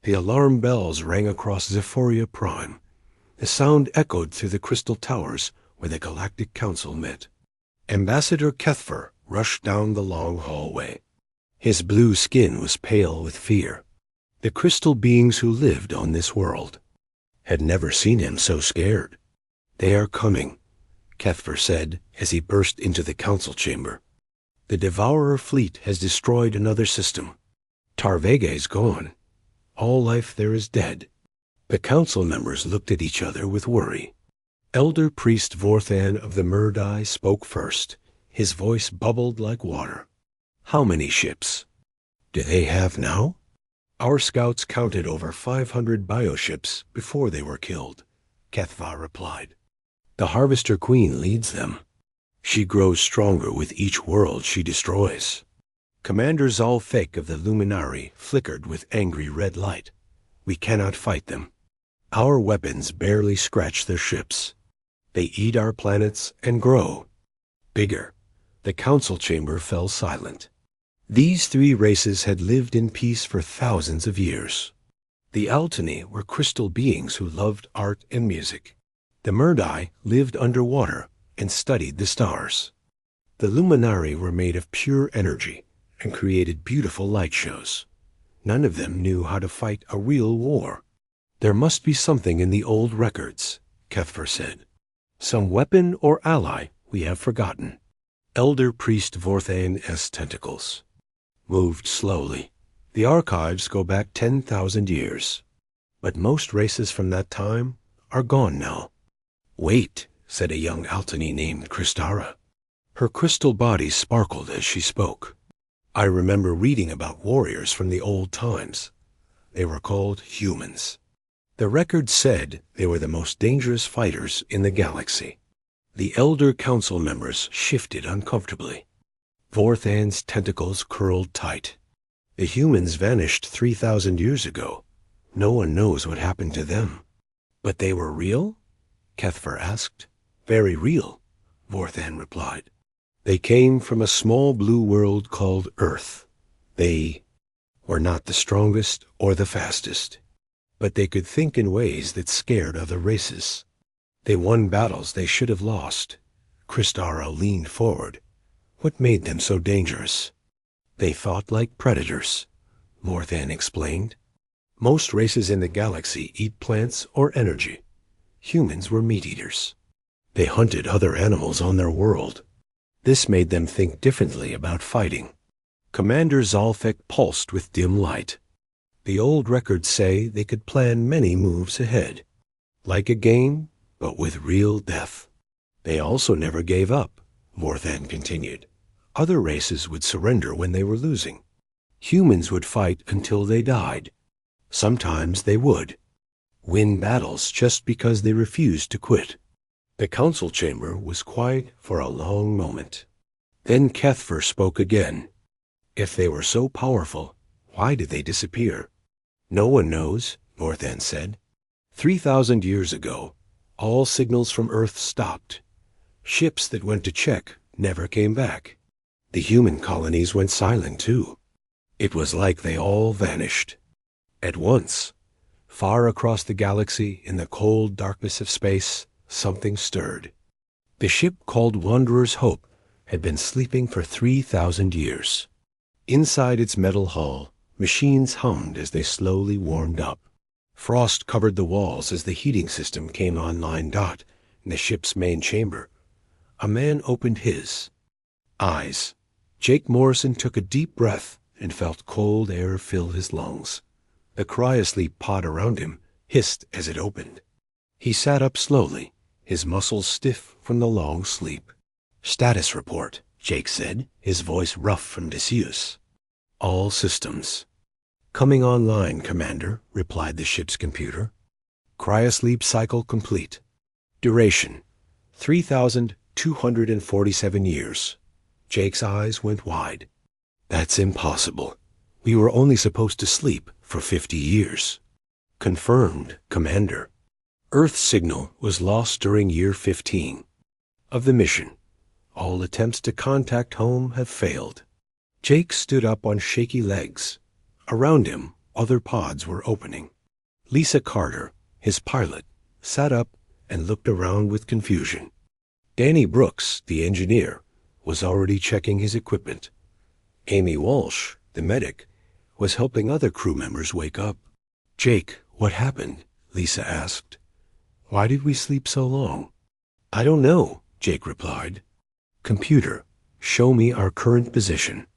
The alarm bells rang across Zephoria Prime. The sound echoed through the crystal towers where the Galactic Council met. Ambassador Kethfer rushed down the long hallway. His blue skin was pale with fear. The crystal beings who lived on this world had never seen him so scared. "They are coming," Kethfer said as he burst into the council chamber. "The Devourer fleet has destroyed another system. Tarvega is gone. All life there is dead." The council members looked at each other with worry. Elder Priest Vorthan of the Murdai spoke first. His voice bubbled like water. "How many ships do they have now?" "Our scouts counted over 500 bioships before they were killed," Kethva replied. "The Harvester Queen leads them. She grows stronger with each world she destroys." Commander Zalfek of the Luminari flickered with angry red light. "We cannot fight them. Our weapons barely scratch their ships. They eat our planets and grow bigger." The council chamber fell silent. These three races had lived in peace for thousands of years. The Altani were crystal beings who loved art and music. The Murdai lived underwater and studied the stars. The Luminari were made of pure energy and created beautiful light shows. None of them knew how to fight a real war. "There must be something in the old records," Kethfer said. "Some weapon or ally we have forgotten." Elder Priest Vorthan's tentacles moved slowly. "The archives go back 10,000 years, but most races from that time are gone now." "Wait," said a young Altani named Kristara. Her crystal body sparkled as she spoke. "I remember reading about warriors from the old times. They were called humans. The record said they were the most dangerous fighters in the galaxy." The Elder Council members shifted uncomfortably. Vorthan's tentacles curled tight. "The humans vanished 3,000 years ago. No one knows what happened to them." "But they were real?" Kethfer asked. "Very real," Vorthan replied. "They came from a small blue world called Earth. They were not the strongest or the fastest, but they could think in ways that scared other races. They won battles they should have lost." Kristara leaned forward. "What made them so dangerous?" "They thought like predators," Vorthan explained. "Most races in the galaxy eat plants or energy. Humans were meat-eaters. They hunted other animals on their world. This made them think differently about fighting." Commander Zalfek pulsed with dim light. "The old records say they could plan many moves ahead. Like a game, but with real death. They also never gave up," Vorthan continued. "Other races would surrender when they were losing. Humans would fight until they died. Sometimes they would win battles just because they refused to quit." The council chamber was quiet for a long moment. Then Kethfer spoke again. "If they were so powerful, why did they disappear?" "No one knows," Vorthan said. 3,000 years ago, all signals from Earth stopped. Ships that went to check never came back. The human colonies went silent too. It was like they all vanished. At once, far across the galaxy in the cold darkness of space, something stirred. The ship called Wanderer's Hope had been sleeping for 3,000 years. Inside its metal hull, machines hummed as they slowly warmed up. Frost covered the walls as the heating system came online. In the ship's main chamber, a man opened his eyes. Jake Morrison took a deep breath and felt cold air fill his lungs. The cryosleep pod around him hissed as it opened. He sat up slowly, his muscles stiff from the long sleep. "Status report," Jake said, his voice rough from disuse. "All systems." "Coming online, Commander," replied the ship's computer. "Cryosleep cycle complete. Duration, 3,247 years. Jake's eyes went wide. "That's impossible. We were only supposed to sleep for 50 years. "Confirmed, Commander. Earth signal was lost during year 15 of the mission. All attempts to contact home have failed." Jake stood up on shaky legs. Around him, other pods were opening. Lisa Carter, his pilot, sat up and looked around with confusion. Danny Brooks, the engineer, was already checking his equipment. Amy Walsh, the medic, was helping other crew members wake up. "Jake, what happened?" Lisa asked. "Why did we sleep so long?" "I don't know," Jake replied. "Computer, show me our current position."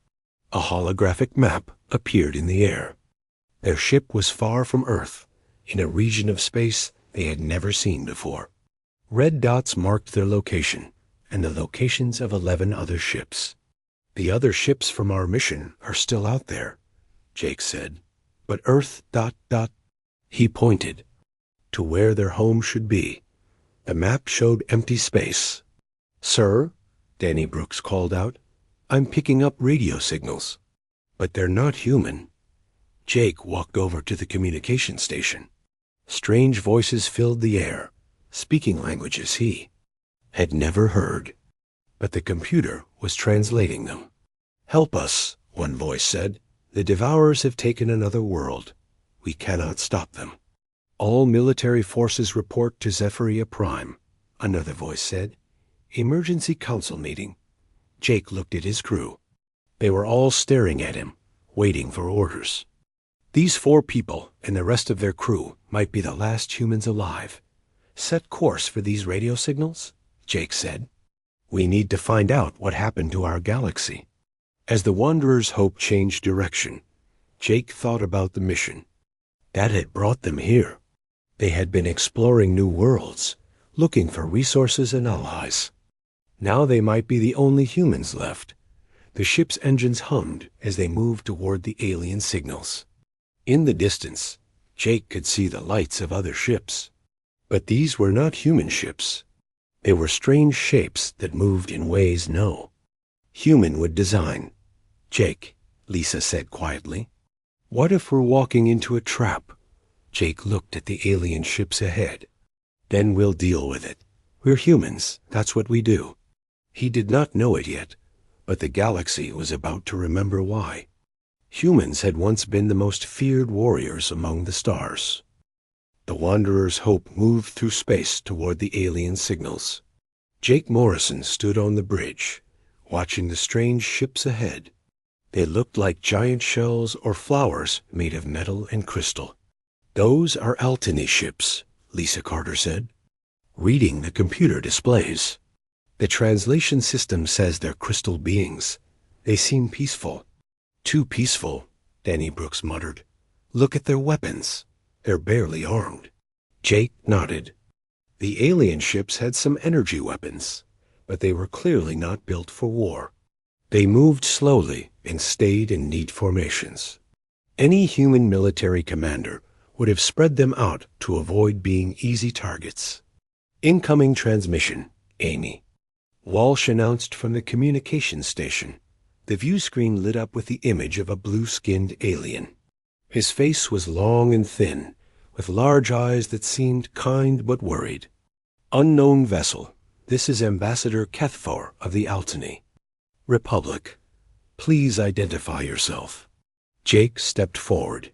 A holographic map appeared in the air. Their ship was far from Earth, in a region of space they had never seen before. Red dots marked their location, and the locations of 11 other ships. "The other ships from our mission are still out there," Jake said. "But Earth... He pointed to where their home should be. The map showed empty space. "Sir," Danny Brooks called out, "I'm picking up radio signals, but they're not human." Jake walked over to the communication station. Strange voices filled the air, speaking languages he had never heard. But the computer was translating them. "Help us," one voice said. "The Devourers have taken another world. We cannot stop them." "All military forces report to Zephyria Prime," another voice said. "Emergency council meeting." Jake looked at his crew. They were all staring at him, waiting for orders. These 4 people and the rest of their crew might be the last humans alive. "Set course for these radio signals," Jake said. "We need to find out what happened to our galaxy." As the Wanderer's hope changed direction, Jake thought about the mission that had brought them here. They had been exploring new worlds, looking for resources and allies. Now they might be the only humans left. The ship's engines hummed as they moved toward the alien signals. In the distance, Jake could see the lights of other ships. But these were not human ships. They were strange shapes that moved in ways no human would design. "Jake," Lisa said quietly, "what if we're walking into a trap?" Jake looked at the alien ships ahead. "Then we'll deal with it. We're humans. That's what we do." He did not know it yet, but the galaxy was about to remember why. Humans had once been the most feared warriors among the stars. The Wanderer's hope moved through space toward the alien signals. Jake Morrison stood on the bridge, watching the strange ships ahead. They looked like giant shells or flowers made of metal and crystal. "Those are Altany ships," Lisa Carter said, reading the computer displays. "The translation system says they're crystal beings. They seem peaceful." "Too peaceful," Danny Brooks muttered. "Look at their weapons. They're barely armed." Jake nodded. The alien ships had some energy weapons, but they were clearly not built for war. They moved slowly and stayed in neat formations. Any human military commander would have spread them out to avoid being easy targets. "Incoming transmission, Amy," Walsh announced from the communications station. The view screen lit up with the image of a blue-skinned alien. His face was long and thin, with large eyes that seemed kind but worried. "Unknown vessel. This is Ambassador Kethfor of the Altany Republic. Please identify yourself." Jake stepped forward.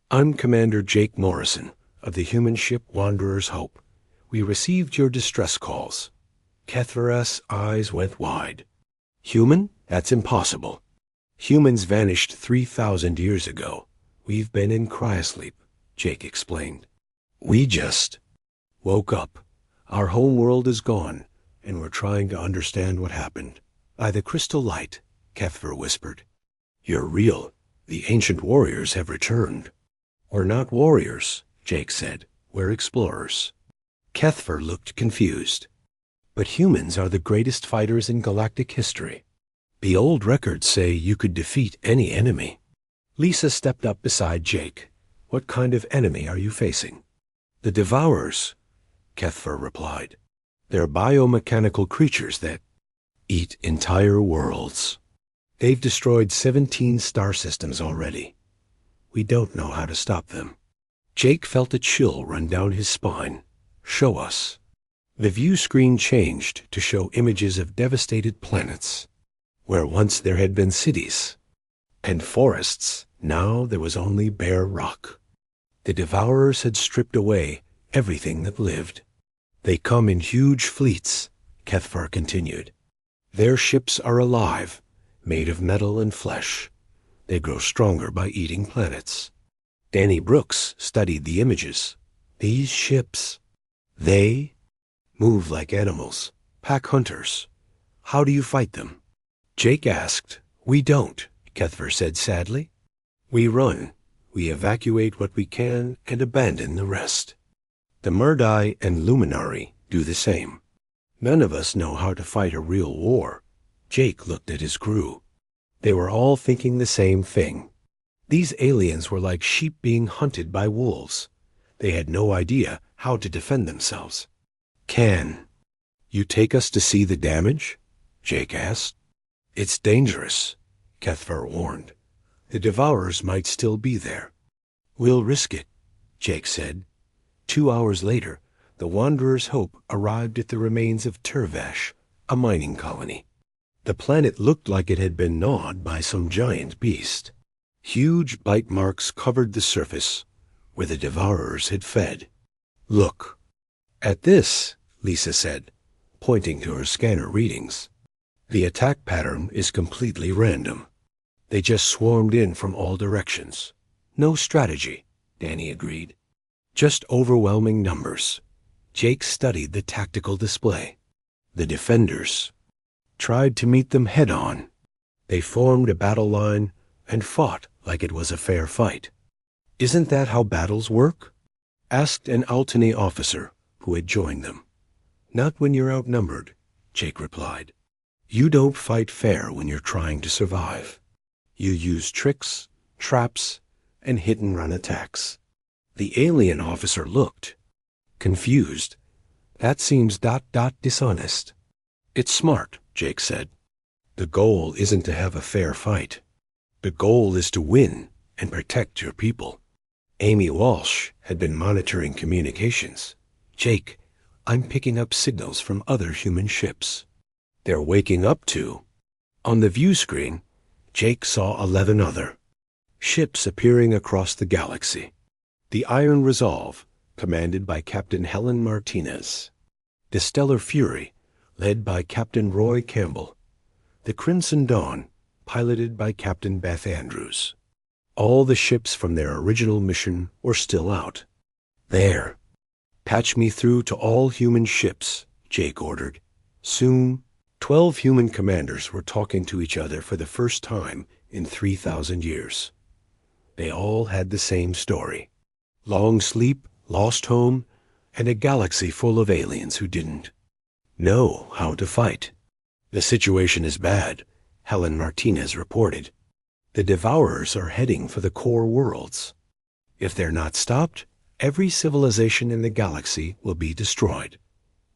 "I'm Commander Jake Morrison of the human ship Wanderer's Hope. We received your distress calls." Kethfor's eyes went wide. "Human? That's impossible. Humans vanished 3,000 years ago. We've been in cryosleep," Jake explained. "We just woke up. Our home world is gone, and we're trying to understand what happened." "By the crystal light," Kethfor whispered. "You're real. The ancient warriors have returned." "We're not warriors," Jake said. "We're explorers." Kethfor looked confused. "But humans are the greatest fighters in galactic history. The old records say you could defeat any enemy." Lisa stepped up beside Jake. "What kind of enemy are you facing?" "The Devourers," Kethfor replied. "They're biomechanical creatures that eat entire worlds. They've destroyed 17 star systems already. We don't know how to stop them." Jake felt a chill run down his spine. "Show us." The view screen changed to show images of devastated planets, where once there had been cities and forests. Now there was only bare rock. The Devourers had stripped away everything that lived. They come in huge fleets, Kethvar continued. Their ships are alive, made of metal and flesh. They grow stronger by eating planets. Danny Brooks studied the images. These ships, they move like animals, pack hunters. How do you fight them? Jake asked. We don't, Kethvar said sadly. We run. We evacuate what we can and abandon the rest. The Murdai and Luminari do the same. None of us know how to fight a real war. Jake looked at his crew. They were all thinking the same thing. These aliens were like sheep being hunted by wolves. They had no idea how to defend themselves. Can you take us to see the damage? Jake asked. It's dangerous, Kethvar warned. The Devourers might still be there. We'll risk it, Jake said. 2 hours later, the Wanderer's Hope arrived at the remains of Turvash, a mining colony. The planet looked like it had been gnawed by some giant beast. Huge bite marks covered the surface, where the Devourers had fed. Look. At this, Lisa said, pointing to her scanner readings. The attack pattern is completely random. They just swarmed in from all directions. No strategy, Danny agreed. Just overwhelming numbers. Jake studied the tactical display. The defenders tried to meet them head-on. They formed a battle line and fought like it was a fair fight. Isn't that how battles work? Asked an Altany officer who had joined them. Not when you're outnumbered, Jake replied. You don't fight fair when you're trying to survive. You use tricks, traps, and hit-and-run attacks. The alien officer looked confused. That seems dishonest. It's smart, Jake said. The goal isn't to have a fair fight. The goal is to win and protect your people. Amy Walsh had been monitoring communications. Jake, I'm picking up signals from other human ships. They're waking up too. On the view screen, Jake saw 11 other ships appearing across the galaxy. The Iron Resolve, commanded by Captain Helen Martinez. The Stellar Fury, led by Captain Roy Campbell. The Crimson Dawn, piloted by Captain Beth Andrews. All the ships from their original mission were still out. There. Patch me through to all human ships, Jake ordered. Soon, 12 human commanders were talking to each other for the first time in 3,000 years. They all had the same story. Long sleep, lost home, and a galaxy full of aliens who didn't know how to fight. The situation is bad, Helen Martinez reported. The Devourers are heading for the core worlds. If they're not stopped, every civilization in the galaxy will be destroyed.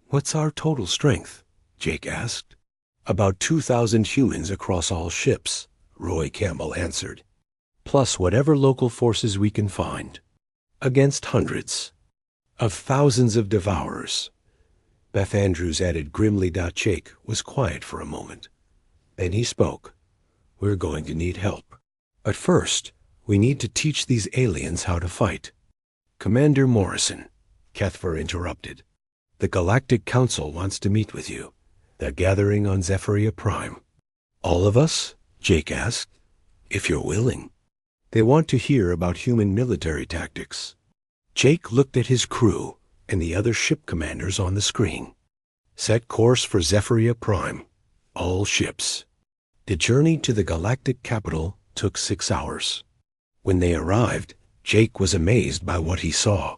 What's our total strength? Jake asked. About 2,000 humans across all ships, Roy Campbell answered. Plus whatever local forces we can find. Against hundreds of thousands of Devourers. Beth Andrews added grimly. Jake was quiet for a moment. Then he spoke. We're going to need help. But first, we need to teach these aliens how to fight. Commander Morrison, Kethvar interrupted. The Galactic Council wants to meet with you. They're gathering on Zephyria Prime. All of us? Jake asked. If you're willing. They want to hear about human military tactics. Jake looked at his crew and the other ship commanders on the screen. Set course for Zephyria Prime. All ships. The journey to the galactic capital took 6 hours. When they arrived, Jake was amazed by what he saw.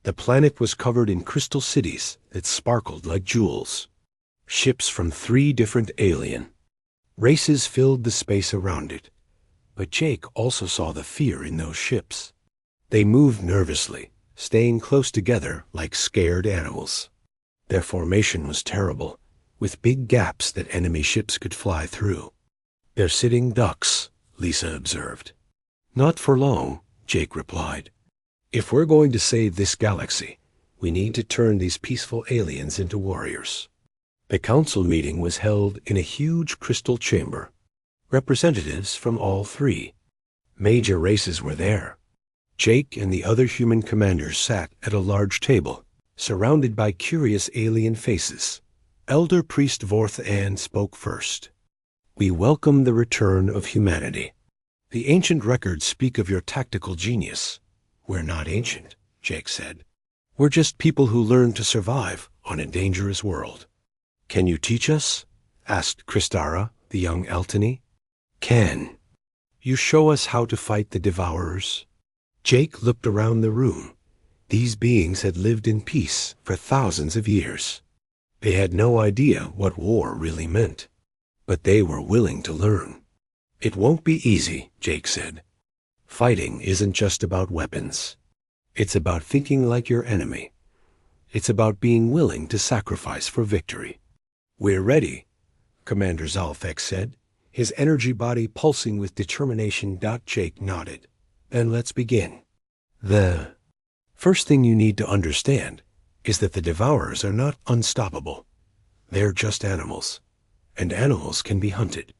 The planet was covered in crystal cities that sparkled like jewels. Ships from 3 different alien races filled the space around it. But Jake also saw the fear in those ships. They moved nervously, staying close together like scared animals. Their formation was terrible, with big gaps that enemy ships could fly through. They're sitting ducks, Lisa observed. Not for long, Jake replied. If we're going to save this galaxy, we need to turn these peaceful aliens into warriors. The council meeting was held in a huge crystal chamber. Representatives from all 3. Major races were there. Jake and the other human commanders sat at a large table, surrounded by curious alien faces. Elder Priest Vorth Ann spoke first. "We welcome the return of humanity. The ancient records speak of your tactical genius." "We're not ancient," Jake said. "We're just people who learn to survive on a dangerous world." "Can you teach us?" asked Kristara, the young Altany. "Can you show us how to fight the Devourers?" Jake looked around the room. These beings had lived in peace for thousands of years. They had no idea what war really meant, but they were willing to learn. "It won't be easy," Jake said. "Fighting isn't just about weapons. It's about thinking like your enemy. It's about being willing to sacrifice for victory." "We're ready," Commander Zalfek said, his energy body pulsing with determination. Jake nodded. "Then let's begin. The first thing you need to understand is that the Devourers are not unstoppable. They're just animals, and animals can be hunted."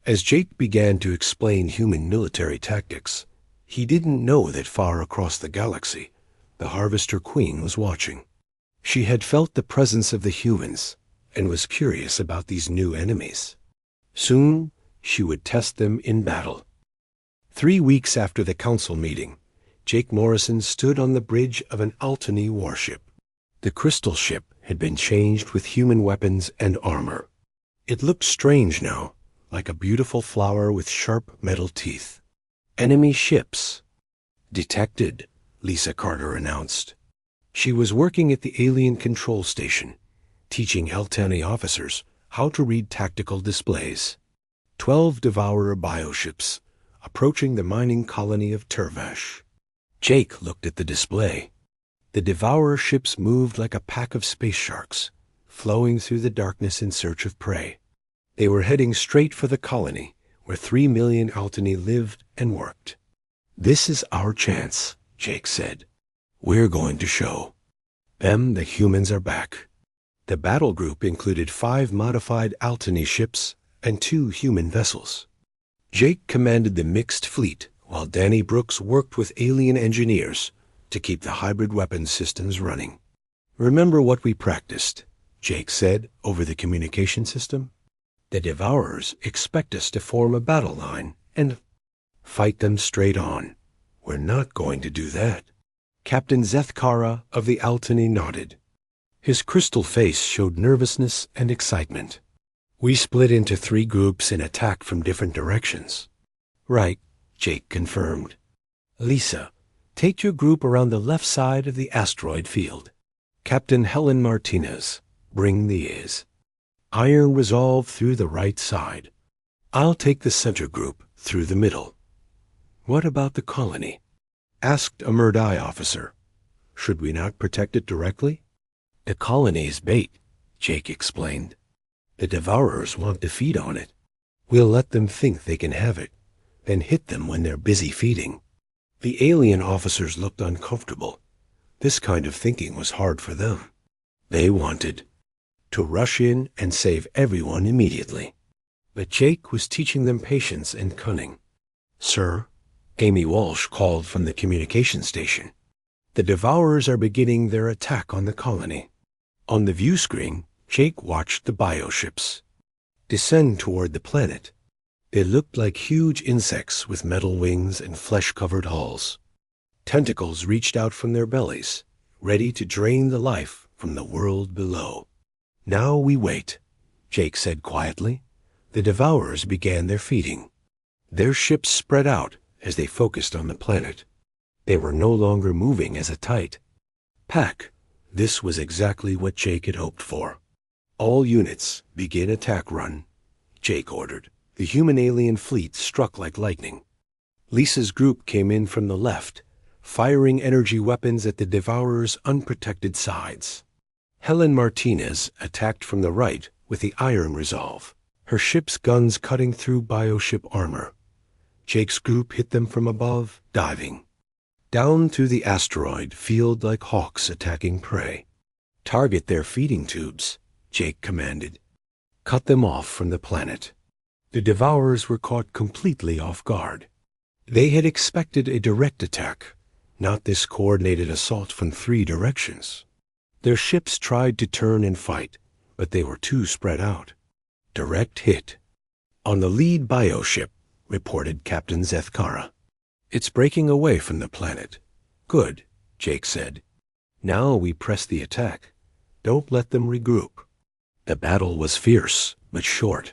As Jake began to explain human military tactics, he didn't know that far across the galaxy, the Harvester Queen was watching. She had felt the presence of the humans and was curious about these new enemies. Soon, she would test them in battle. 3 weeks after the council meeting, Jake Morrison stood on the bridge of an Altany warship. The crystal ship had been changed with human weapons and armor. It looked strange now, like a beautiful flower with sharp metal teeth. "Enemy ships detected," Lisa Carter announced. She was working at the alien control station, teaching Altany officers how to read tactical displays. 12 Devourer bioships approaching the mining colony of Turvash. Jake looked at the display. The Devourer ships moved like a pack of space sharks, flowing through the darkness in search of prey. They were heading straight for the colony, where 3 million Altany lived and worked. "This is our chance," Jake said. "We're going to show them the humans are back." The battle group included 5 modified Altany ships and 2 human vessels. Jake commanded the mixed fleet, while Danny Brooks worked with alien engineers to keep the hybrid weapons systems running. "Remember what we practiced," Jake said over the communication system. "The Devourers expect us to form a battle line and fight them straight on. We're not going to do that." Captain Zethkara of the Altany nodded. His crystal face showed nervousness and excitement. "We split into 3 groups and attack from different directions." "Right," Jake confirmed. "Lisa, take your group around the left side of the asteroid field. Captain Helen Martinez, bring the Is. Iron Resolve through the right side. I'll take the center group through the middle." "What about the colony?" asked a Murdai officer. "Should we not protect it directly?" "The colony is bait," Jake explained. "The Devourers want to feed on it. We'll let them think they can have it, then hit them when they're busy feeding." The alien officers looked uncomfortable. This kind of thinking was hard for them. They wanted to rush in and save everyone immediately. But Jake was teaching them patience and cunning. "Sir," Amy Walsh called from the communication station, "the Devourers are beginning their attack on the colony." On the view screen, Jake watched the bioships descend toward the planet. They looked like huge insects with metal wings and flesh-covered hulls. Tentacles reached out from their bellies, ready to drain the life from the world below. "Now we wait," Jake said quietly. The Devourers began their feeding. Their ships spread out as they focused on the planet. They were no longer moving as a tight pack. This was exactly what Jake had hoped for. "All units, begin attack run," Jake ordered. The human-alien fleet struck like lightning. Lisa's group came in from the left, firing energy weapons at the Devourers' unprotected sides. Helen Martinez attacked from the right with the Iron Resolve, her ship's guns cutting through bioship armor. Jake's group hit them from above, diving down through the asteroid field like hawks attacking prey. "Target their feeding tubes," Jake commanded. "Cut them off from the planet." The Devourers were caught completely off guard. They had expected a direct attack, not this coordinated assault from 3 directions. Their ships tried to turn and fight, but they were too spread out. Direct hit. On the lead bioship, reported Captain Zethkara. It's breaking away from the planet. Good, Jake said. Now we press the attack. Don't let them regroup. The battle was fierce, but short.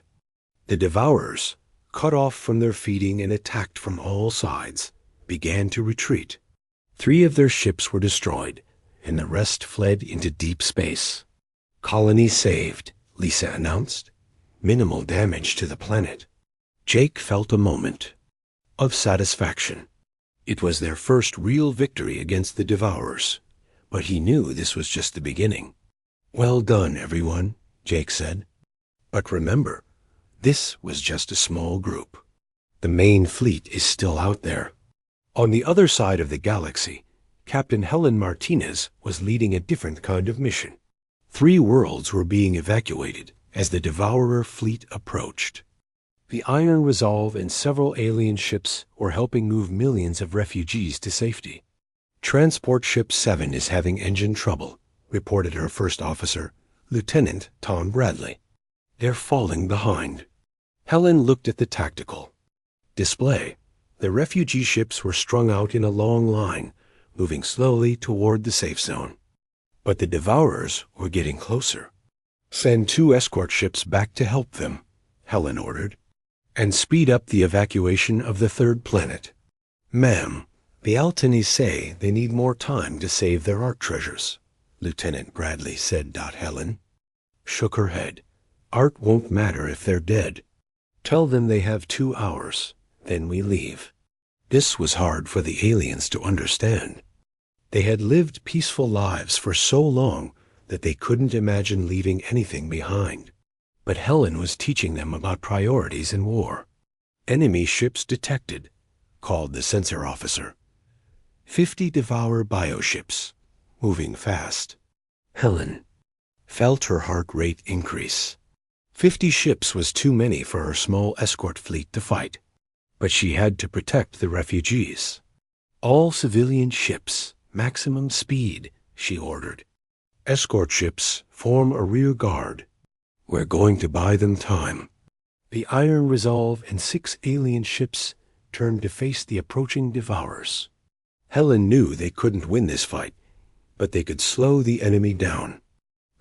The Devourers, cut off from their feeding and attacked from all sides, began to retreat. 3 of their ships were destroyed, and the rest fled into deep space. Colony saved, Lisa announced. Minimal damage to the planet. Jake felt a moment of satisfaction. It was their first real victory against the Devourers, but he knew this was just the beginning. Well done, everyone, Jake said. But remember, this was just a small group. The main fleet is still out there. On the other side of the galaxy, Captain Helen Martinez was leading a different kind of mission. 3 worlds were being evacuated as the Devourer fleet approached. The Iron Resolve and several alien ships were helping move millions of refugees to safety. Transport Ship 7 is having engine trouble, reported her first officer, Lieutenant Tom Bradley. They're falling behind. Helen looked at the tactical display. The refugee ships were strung out in a long line, moving slowly toward the safe zone. But the Devourers were getting closer. Send 2 escort ships back to help them, Helen ordered, and speed up the evacuation of the 3rd planet. Ma'am, the Altanis say they need more time to save their art treasures, Lieutenant Bradley said. Helen shook her head. Art won't matter if they're dead. Tell them they have 2 hours, then we leave. This was hard for the aliens to understand. They had lived peaceful lives for so long that they couldn't imagine leaving anything behind. But Helen was teaching them about priorities in war. Enemy ships detected, called the sensor officer. 50 Devourer bioships, moving fast. Helen felt her heart rate increase. 50 ships was too many for her small escort fleet to fight, but she had to protect the refugees. All civilian ships, maximum speed, she ordered. Escort ships form a rear guard. We're going to buy them time. The Iron Resolve and 6 alien ships turned to face the approaching Devourers. Helen knew they couldn't win this fight, but they could slow the enemy down.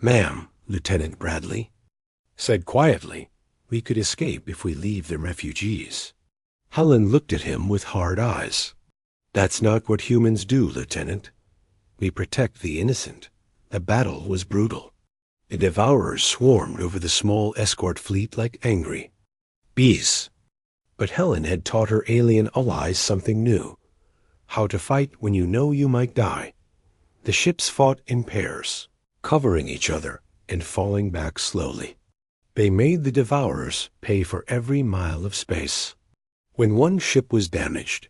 Ma'am, Lieutenant Bradley said quietly, we could escape if we leave the refugees. Helen looked at him with hard eyes. That's not what humans do, Lieutenant. We protect the innocent. The battle was brutal. The Devourers swarmed over the small escort fleet like angry bees. But Helen had taught her alien allies something new. How to fight when you know you might die. The ships fought in pairs, covering each other and falling back slowly. They made the Devourers pay for every mile of space. When one ship was damaged,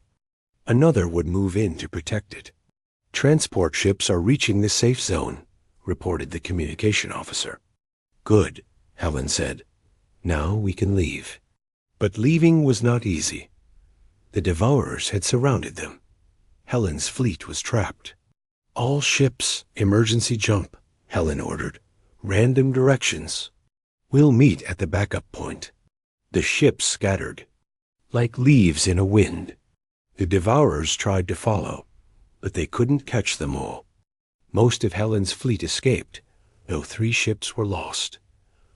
another would move in to protect it. Transport ships are reaching the safe zone, reported the communication officer. Good, Helen said. Now we can leave. But leaving was not easy. The Devourers had surrounded them. Helen's fleet was trapped. All ships, emergency jump, Helen ordered. Random directions. We'll meet at the backup point. The ships scattered, like leaves in a wind. The Devourers tried to follow, but they couldn't catch them all. Most of Helen's fleet escaped, though 3 ships were lost.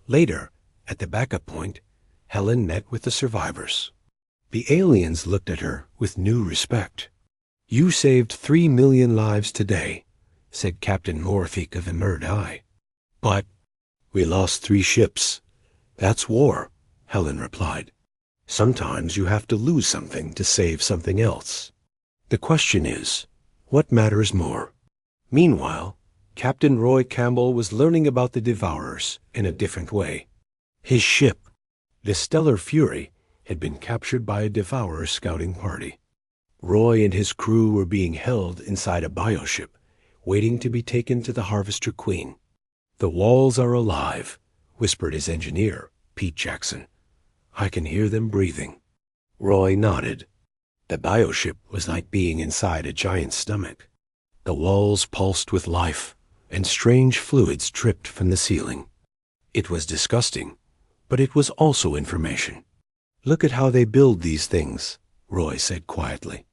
Later, at the backup point, Helen met with the survivors. The aliens looked at her with new respect. You saved 3 million lives today, said Captain Morthik of the Murd Eye. But we lost 3 ships. That's war, Helen replied. Sometimes you have to lose something to save something else. The question is, what matters more? Meanwhile, Captain Roy Campbell was learning about the Devourers in a different way. His ship, the Stellar Fury, had been captured by a Devourer scouting party. Roy and his crew were being held inside a bioship, waiting to be taken to the Harvester Queen. The walls are alive, whispered his engineer, Pete Jackson. I can hear them breathing. Roy nodded. The bioship was like being inside a giant stomach. The walls pulsed with life, and strange fluids dripped from the ceiling. It was disgusting, but it was also information. "Look at how they build these things," Roy said quietly.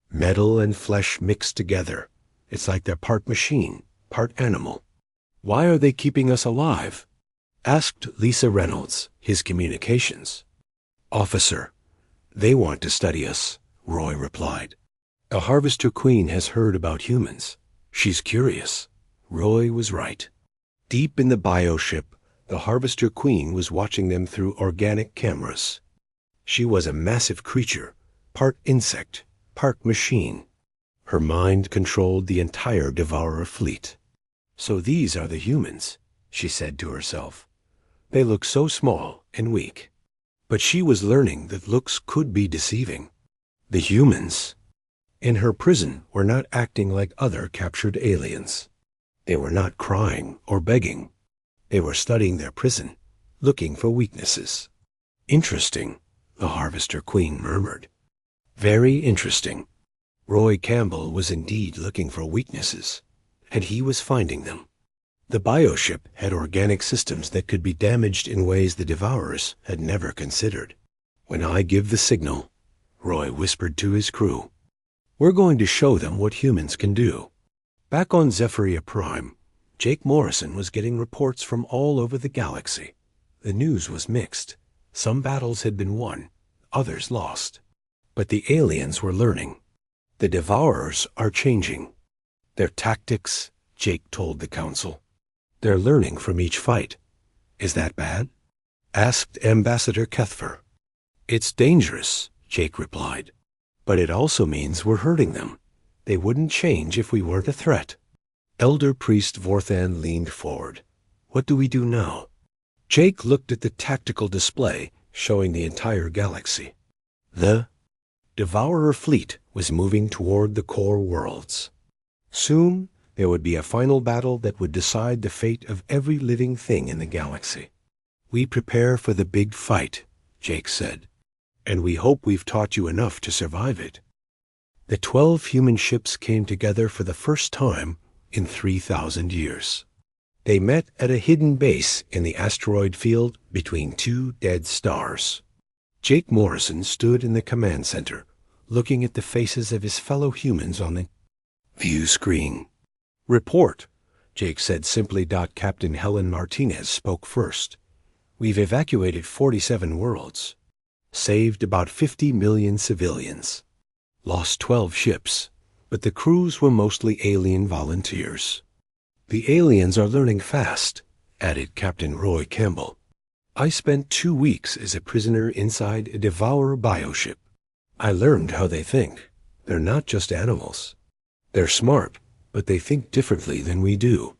"Metal and flesh mixed together. It's like they're part machine, part animal." "Why are they keeping us alive?" asked Lisa Reynolds, his communications. "Officer, they want to study us," Roy replied. "A harvester queen has heard about humans. She's curious." Roy was right. Deep in the bioship, the harvester queen was watching them through organic cameras. She was a massive creature, part insect, part machine. Her mind controlled the entire devourer fleet. "So these are the humans," she said to herself. "They look so small and weak." But she was learning that looks could be deceiving. The humans in her prison were not acting like other captured aliens. They were not crying or begging. They were studying their prison, looking for weaknesses. "Interesting," the harvester queen murmured. "Very interesting." Roy Campbell was indeed looking for weaknesses, and he was finding them. The bioship had organic systems that could be damaged in ways the devourers had never considered. "When I give the signal," Roy whispered to his crew, "we're going to show them what humans can do." Back on Zephyria Prime, Jake Morrison was getting reports from all over the galaxy. The news was mixed. Some battles had been won, others lost. But the aliens were learning. The devourers are changing their tactics, Jake told the council. "They're learning from each fight." "Is that bad?" asked Ambassador Kethfer. "It's dangerous," Jake replied. "But it also means we're hurting them. They wouldn't change if we weren't a threat." Elder Priest Vorthan leaned forward. "What do we do now?" Jake looked at the tactical display showing the entire galaxy. The Devourer fleet was moving toward the core worlds. Soon, there would be a final battle that would decide the fate of every living thing in the galaxy. "We prepare for the big fight," Jake said, "and we hope we've taught you enough to survive it." The 12 human ships came together for the first time in 3,000 years. They met at a hidden base in the asteroid field between two dead stars. Jake Morrison stood in the command center, looking at the faces of his fellow humans on the view screen. "Report," Jake said simply. Captain Helen Martinez spoke first. "We've evacuated 47 worlds, saved about 50 million civilians, lost 12 ships, but the crews were mostly alien volunteers." "The aliens are learning fast," added Captain Roy Campbell. "I spent 2 weeks as a prisoner inside a devourer bioship. I learned how they think. They're not just animals. They're smart, but they think differently than we do."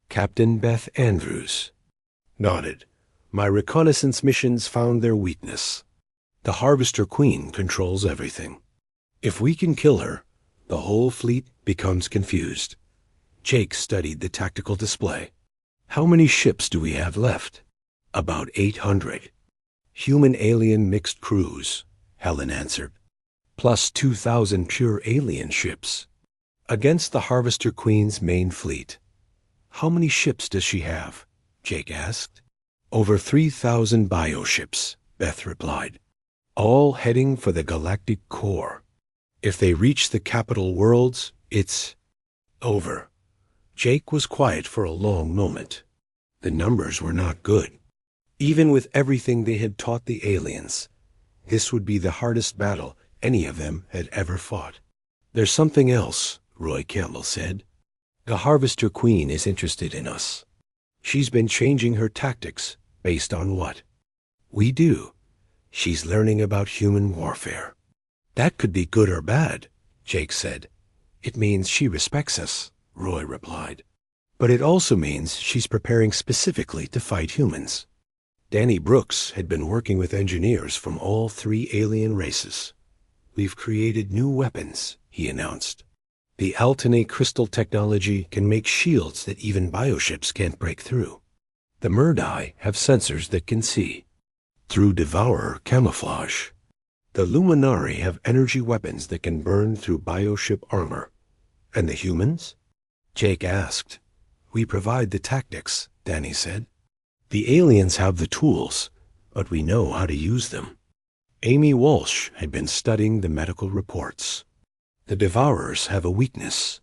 Captain Beth Andrews nodded. "My reconnaissance missions found their weakness. The Harvester Queen controls everything. If we can kill her, the whole fleet becomes confused." Jake studied the tactical display. "How many ships do we have left?" "About 800. Human-alien mixed crews," Helen answered, "plus 2,000 pure alien ships, against the Harvester Queen's main fleet." "How many ships does she have?" Jake asked. "Over 3,000 bioships," Beth replied, "all heading for the galactic core. If they reach the capital worlds, it's over." Jake was quiet for a long moment. The numbers were not good. Even with everything they had taught the aliens, this would be the hardest battle any of them had ever fought. "There's something else," Roy Campbell said. "The Harvester Queen is interested in us. She's been changing her tactics based on what we do. She's learning about human warfare." "That could be good or bad," Jake said. "It means she respects us," Roy replied. "But it also means she's preparing specifically to fight humans." Danny Brooks had been working with engineers from all 3 alien races. "We've created new weapons," he announced. "The Altanate crystal technology can make shields that even bioships can't break through. The Murdi have sensors that can see through devourer camouflage. The Luminari have energy weapons that can burn through bioship armor. And the humans? Jake asked. We provide the tactics, Danny said. The aliens have the tools, but we know how to use them. Amy Walsh had been studying the medical reports. The Devourers have a weakness.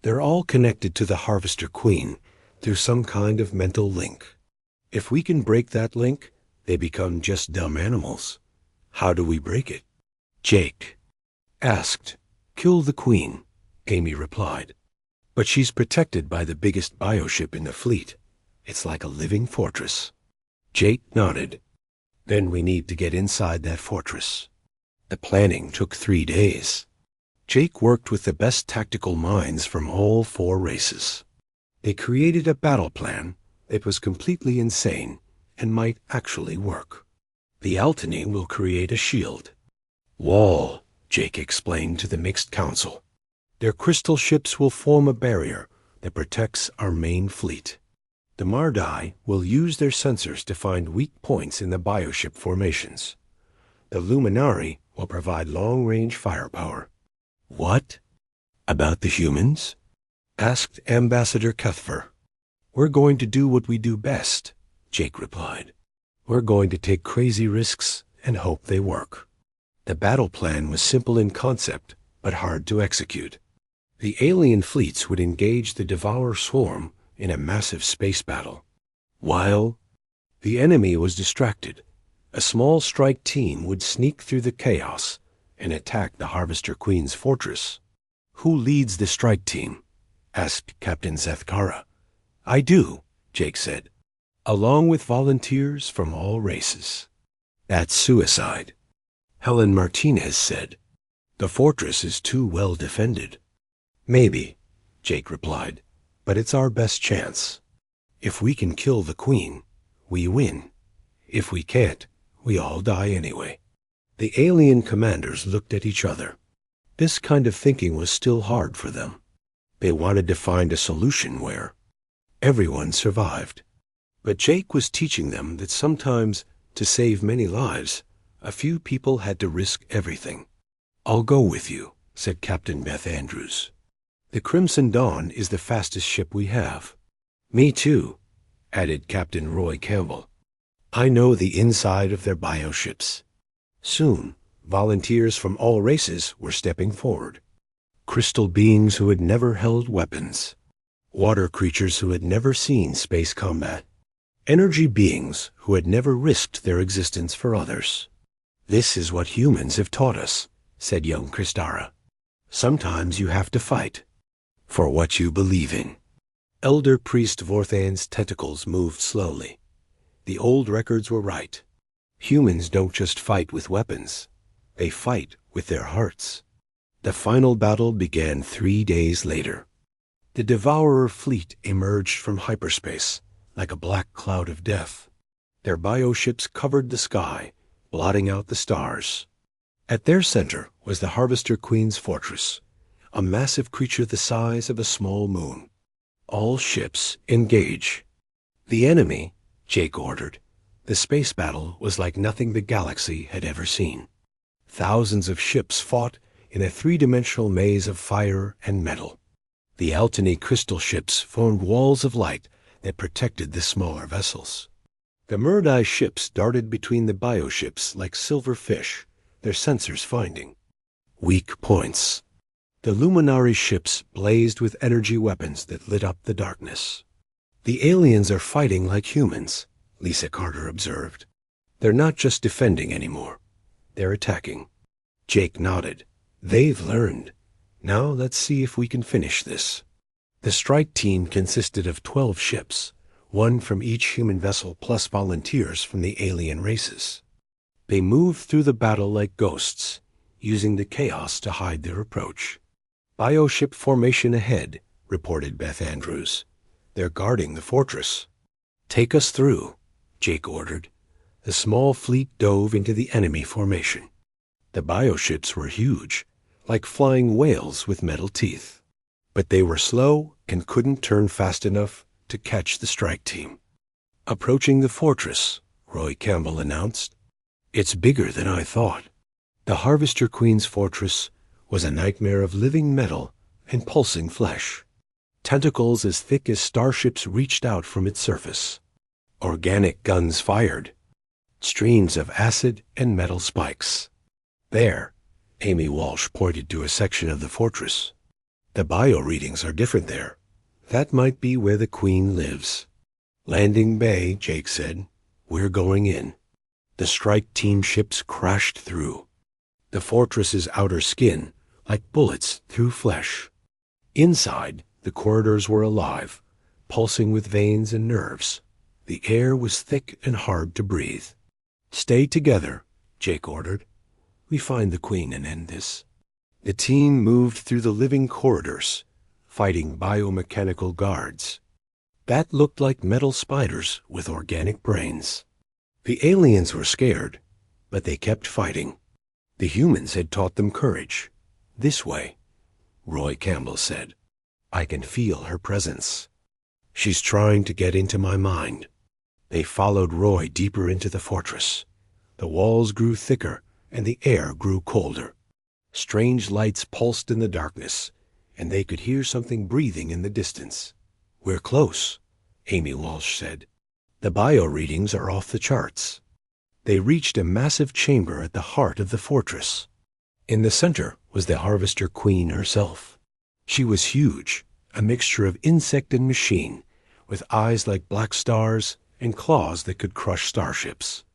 They're all connected to the Harvester Queen through some kind of mental link. If we can break that link, they become just dumb animals. How do we break it? Jake asked. Kill the Queen, Amy replied. But she's protected by the biggest bioship in the fleet. It's like a living fortress. Jake nodded. Then we need to get inside that fortress. The planning took 3 days. Jake worked with the best tactical minds from all 4 races. They created a battle plan that was completely insane and might actually work. The Altany will create a shield. Wall, Jake explained to the Mixed Council. Their crystal ships will form a barrier that protects our main fleet. The Mardai will use their sensors to find weak points in the bioship formations. The Luminari will provide long-range firepower. What? About the humans? Asked Ambassador Cuthfer. We're going to do what we do best, Jake replied. We're going to take crazy risks and hope they work. The battle plan was simple in concept, but hard to execute. The alien fleets would engage the Devourer swarm in a massive space battle. While the enemy was distracted, a small strike team would sneak through the chaos and attack the Harvester Queen's fortress. Who leads the strike team? Asked Captain Zethkara. I do, Jake said, along with volunteers from all races. That's suicide, Helen Martinez said. The fortress is too well defended. Maybe, Jake replied, but it's our best chance. If we can kill the Queen, we win. If we can't, we all die anyway. The alien commanders looked at each other. This kind of thinking was still hard for them. They wanted to find a solution where everyone survived. But Jake was teaching them that sometimes, to save many lives, a few people had to risk everything. I'll go with you, said Captain Beth Andrews. The Crimson Dawn is the fastest ship we have. Me too, added Captain Roy Campbell. I know the inside of their bioships. Soon, volunteers from all races were stepping forward. Crystal beings who had never held weapons. Water creatures who had never seen space combat. Energy beings who had never risked their existence for others. This is what humans have taught us, said young Kristara. Sometimes you have to fight for what you believe in. Elder Priest Vorthan's tentacles moved slowly. The old records were right. Humans don't just fight with weapons. They fight with their hearts. The final battle began 3 days later. The Devourer fleet emerged from hyperspace like a black cloud of death. Their bioships covered the sky, blotting out the stars. At their center was the Harvester Queen's fortress, a massive creature the size of a small moon. All ships engage. The enemy, Jake ordered. The space battle was like nothing the galaxy had ever seen. Thousands of ships fought in a 3-dimensional maze of fire and metal. The Altany crystal ships formed walls of light that protected the smaller vessels. The Murdai ships darted between the bioships like silver fish, their sensors finding weak points. The Luminari ships blazed with energy weapons that lit up the darkness. The aliens are fighting like humans, Lisa Carter observed. They're not just defending anymore. They're attacking. Jake nodded. They've learned. Now let's see if we can finish this. The strike team consisted of 12 ships, 1 from each human vessel plus volunteers from the alien races. They moved through the battle like ghosts, using the chaos to hide their approach. Bioship formation ahead, reported Beth Andrews. They're guarding the fortress. Take us through, Jake ordered. The small fleet dove into the enemy formation. The bioships were huge, like flying whales with metal teeth. But they were slow and couldn't turn fast enough to catch the strike team. Approaching the fortress, Roy Campbell announced. It's bigger than I thought. The Harvester Queen's fortress was a nightmare of living metal and pulsing flesh. Tentacles as thick as starships reached out from its surface. Organic guns fired. Streams of acid and metal spikes. There, Amy Walsh pointed to a section of the fortress. The bio readings are different there. That might be where the Queen lives. Landing Bay, Jake said. We're going in. The strike team ships crashed through. The fortress's outer skin, like bullets through flesh. Inside, the corridors were alive, pulsing with veins and nerves. The air was thick and hard to breathe. Stay together, Jake ordered. We find the Queen and end this. The team moved through the living corridors, fighting biomechanical guards. That looked like metal spiders with organic brains. The aliens were scared, but they kept fighting. The humans had taught them courage. This way, Roy Campbell said. I can feel her presence. She's trying to get into my mind. They followed Roy deeper into the fortress. The walls grew thicker, and the air grew colder. Strange lights pulsed in the darkness, and they could hear something breathing in the distance. We're close, Amy Walsh said. The bio readings are off the charts. They reached a massive chamber at the heart of the fortress. In the center was the Harvester Queen herself. She was huge, a mixture of insect and machine, with eyes like black stars and claws that could crush starships.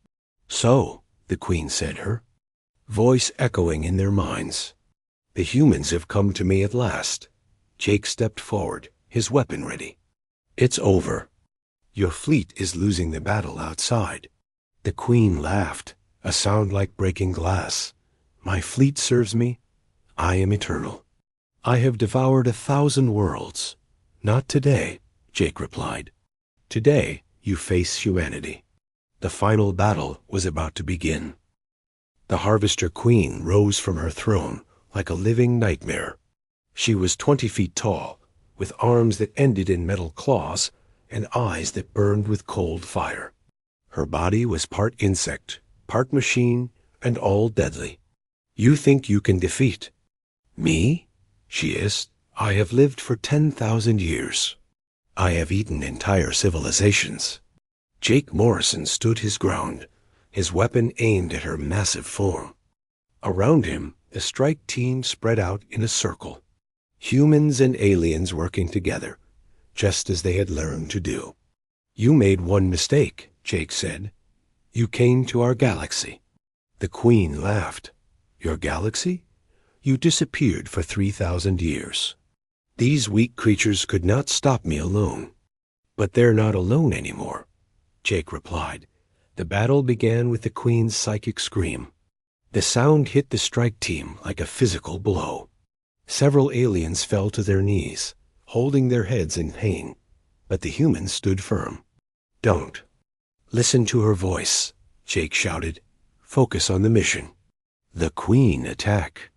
So, the Queen said her, voice echoing in their minds. The humans have come to me at last. Jake stepped forward, his weapon ready. It's over. Your fleet is losing the battle outside. The Queen laughed, a sound like breaking glass. My fleet serves me. I am eternal. I have devoured 1,000 worlds. Not today, Jake replied. Today, you face humanity. The final battle was about to begin. The Harvester Queen rose from her throne like a living nightmare. She was 20 feet tall, with arms that ended in metal claws and eyes that burned with cold fire. Her body was part insect, part machine, and all deadly. You think you can defeat me? She hissed. I have lived for 10,000 years. I have eaten entire civilizations. Jake Morrison stood his ground, his weapon aimed at her massive form. Around him, the strike team spread out in a circle. Humans and aliens working together, just as they had learned to do. You made one mistake, Jake said. You came to our galaxy. The Queen laughed. Your galaxy? You disappeared for 3,000 years. These weak creatures could not stop me alone. But they're not alone anymore, Jake replied. The battle began with the Queen's psychic scream. The sound hit the strike team like a physical blow. Several aliens fell to their knees, holding their heads in pain, but the humans stood firm. Don't. Listen to her voice, Jake shouted. Focus on the mission. The Queen attack.